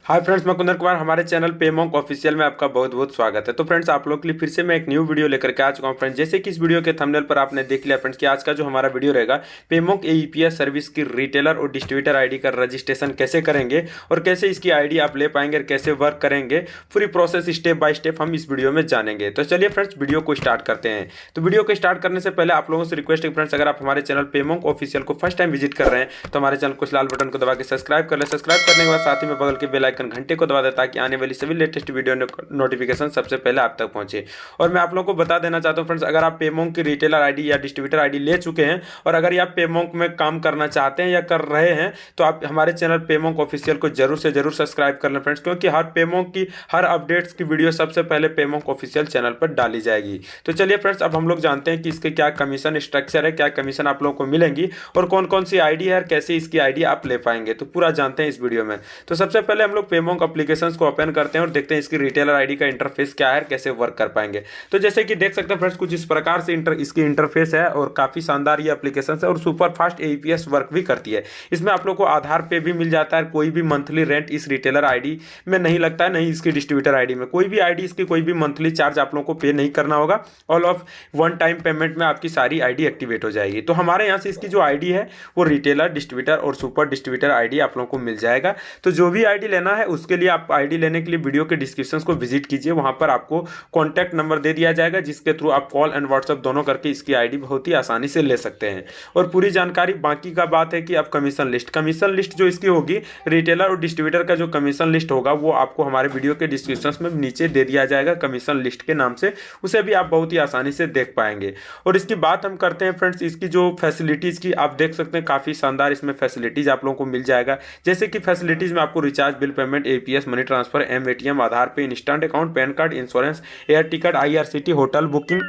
Hi friends, मैं कुंदन कुमार। हमारे channel पेमोंक official में आपका बहुत बहुत स्वागत है। तो फ्रेंड्स, आप लोग के लिए फिर से मैं एक न्यू वीडियो लेकर के आ चुका हूं। फ्रेंड्स, जैसे कि इस वीडियो के थंबनेल पर आपने देख लिया फ्रेंड्स कि आज का जो हमारा वीडियो रहेगा पेमोंक एईपीएस सर्विस की रिटेलर और डिस्ट्रीब्यूटर आईडी का रजिस्ट्रेशन कैसे करेंगे और कैसे इसकी आईडी आप ले पाएंगे और कैसे वर्क करेंगे, पूरी प्रोसेस स्टेप बाय स्टेप हम इस वीडियो में जानेंगे। तो चलिए फ्रेंड्स, वीडियो को स्टार्ट करते हैं। तो वीडियो को स्टार्ट करने से पहले आप लोगों से रिक्वेस्ट है फ्रेंड्स, अगर आप हमारे चैनल पेमोंक ऑफिशियल को फर्स्ट टाइम विजिट कर रहे हैं तो हमारे चैनल को लाल बटन को दबा के सब्सक्राइब कर ले। सब्सक्राइब करने के बाद साथ ही में बगल के बेल आइकन घंटे को दबा दें ताकि आने वाली सभी लेटेस्ट वीडियो नोटिफिकेशन सबसे पहले आप तक पहुंचे। और मैं आप लोगों को बता देना चाहता हूं फ्रेंड्स, अगर आप पेमोंक की रिटेलर आईडी या डिस्ट्रीब्यूटर आईडी ले चुके हैं और अगर आप पेमोंक में काम करना चाहते हैं या कर रहे हैं तो आप हमारे चैनल पेमोंक ऑफिशियल को जरूर से जरूर सब्सक्राइब कर लें फ्रेंड्स, क्योंकि हर पेमोंक की हर अपडेट्स की वीडियो सबसे पहले पेमोंक ऑफिशियल चैनल पर डाली जाएगी। तो चलिए फ्रेंड्स, अब हम लोग जानते हैं कि इसके क्या कमीशन स्ट्रक्चर है, क्या कमीशन आप लोगों को मिलेंगी और कौन कौन सी आईडी है और कैसे इसकी आईडी आप ले पाएंगे। तो पूरा जानते हैं इस वीडियो में। तो सबसे पहले हम लोग पेमोंक एप्लीकेशन को ओपन करते हैं और देखते हैं इसकी रिटेलर आईडी का इंटरफेस क्या है, कैसे वर्क कर पाएंगे। तो जैसे कि देख सकते हैं फ्रेंड्स, कुछ इस प्रकार से इसकी इंटरफेस है और काफी शानदार ये एप्लीकेशन है और सुपर फास्ट एईपीएस वर्क भी करती है। इसमें आप लोग को आधार पे भी मिल जाता है, कोई भी मंथली रेंट इस रिटेलर आईडी में नहीं लगता है, नहीं इसकी डिस्ट्रीब्यूटर आईडी में। कोई भी आईडी इसकी कोई भी मंथली चार्ज आप लोगों को पे नहीं करना होगा। All of one time payment में आपकी सारी आईडी एक्टिवेट हो जाएगी। तो हमारे यहाँ से इसकी जो आईडी है वो रिटेलर, डिस्ट्रीब्यूटर और सुपर डिस्ट्रीब्यूटर आईडी आप लोगों को मिल जाएगा। तो जो भी आईडी लेना है उसके लिए आप आईडी लेने के लिए वीडियो के डिस्क्रिप्शन को विजिट कीजिए। वहां पर आपको कॉन्टैक्ट नंबर दे दिया जाएगा जिसके थ्रू आप कॉल एंड व्हाट्सएप दोनों करके इसकी आईडी बहुत ही आसानी से ले सकते हैं। और पूरी जानकारी बाकी का बात है कि आप कमीशन लिस्ट जो इसकी होगी, रिटेलर और डिस्ट्रीब्यूटर का जो कमीशन लिस्ट होगा वो आपको हमारे वीडियो के डिस्क्रिप्शन में नीचे दे दिया जाएगा कमीशन लिस्ट के नाम से। उसे भी आप बहुत ही आसानी से देख पाएंगे। और इसकी बात हम करते हैं फ्रेंड्स, इसकी जो फैसिलिटीज की आप देख सकते हैं, काफी शानदार इसमें फैसिलिटीज आप लोगों को मिल जाएगा। जैसे कि फैसिलिटीज में आपको recharge, bill payment, APS, money transfer, M Aadhaar pay, instant account, PAN card, insurance, air ticket, IRCT, hotel booking,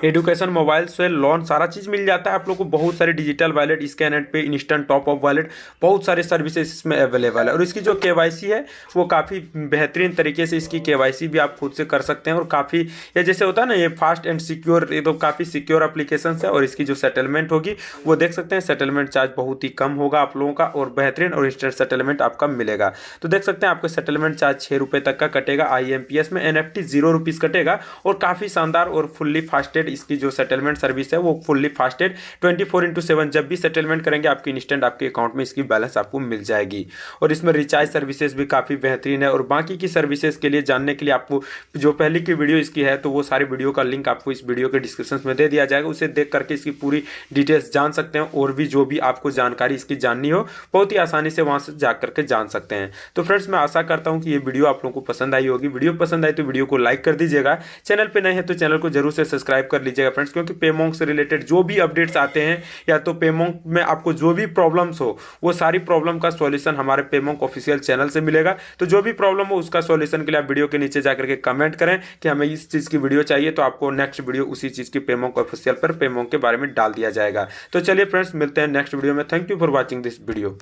education, mobile से लोन, सारा चीज मिल जाता है आप लोग को। बहुत सारे डिजिटल वॉलेट, स्कैन एंड पे, इंस्टेंट टॉप अप वॉलेट, बहुत सारे सर्विसेज इसमें अवेलेबल है। और इसकी जो केवाईसी है वो काफ़ी बेहतरीन तरीके से इसकी केवाईसी भी आप खुद से कर सकते हैं। और काफ़ी ये जैसे होता है ना, ये फास्ट एंड सिक्योर, ये तो काफ़ी सिक्योर एप्लीकेशन है। और इसकी जो सेटलमेंट होगी वो देख सकते हैं, सेटलमेंट चार्ज बहुत ही कम होगा आप लोगों का और बेहतरीन और इंस्टेंट सेटलमेंट आपका मिलेगा। तो देख सकते हैं आपको सेटलमेंट चार्ज 6 रुपये तक का कटेगा। आईएमपीएस में एनएफटी 0 रुपीज़ कटेगा। और काफ़ी शानदार और फुल्ली फास्टेड इसकी जो सेटलमेंट सर्विस है वो फुल्ली फास्टेड 24/7 जब भी सेटलमेंट करेंगे आपके इंस्टेंट आपके अकाउंट में इसकी बैलेंस आपको मिल जाएगी। और इसमें रिचार्ज सर्विसेज भी काफ़ी बेहतरीन है। और बाकी की सर्विसेज के लिए जानने के लिए आपको जो पहले की वीडियो इसकी है तो वो सारी वीडियो का लिंक आपको इस वीडियो के डिस्क्रिप्शन में दे दिया जाएगा। उसे देख करके इसकी पूरी डिटेल्स जान सकते हैं और भी जो भी आपको जानकारी इसकी जाननी हो बहुत ही आसानी से वहां से जा करके जान सकते हैं। तो फ्रेंड्स, मैं आशा करता हूं कि ये वीडियो आप लोगों को पसंद आई होगी। वीडियो पसंद आई तो वीडियो को लाइक कर दीजिएगा। चैनल पे नए हैं तो चैनल को जरूर से सब्सक्राइब कर लीजिएगा फ्रेंड्स, क्योंकि पेमोंक से रिलेटेड जो भी अपडेट्स आते हैं या तो पेमोंक में आपको जो भी प्रॉब्लम्स हो वो सारी प्रॉब्लम का सॉल्यूशन हमारे पेमोंक ऑफिशियल चैनल से मिलेगा। तो जो भी प्रॉब्लम हो उसका सॉल्यूशन के लिए आप वीडियो के नीचे जाकर के कमेंट करें कि हमें इस चीज की वीडियो चाहिए, तो आपको नेक्स्ट वीडियो उसी चीज की पेमोंक ऑफिशियल पर पेमोंक के बारे में डाल दिया जाएगा। तो चलिए फ्रेंड्स, मिलते हैं नेक्स्ट वीडियो में। Thank you for watching this video.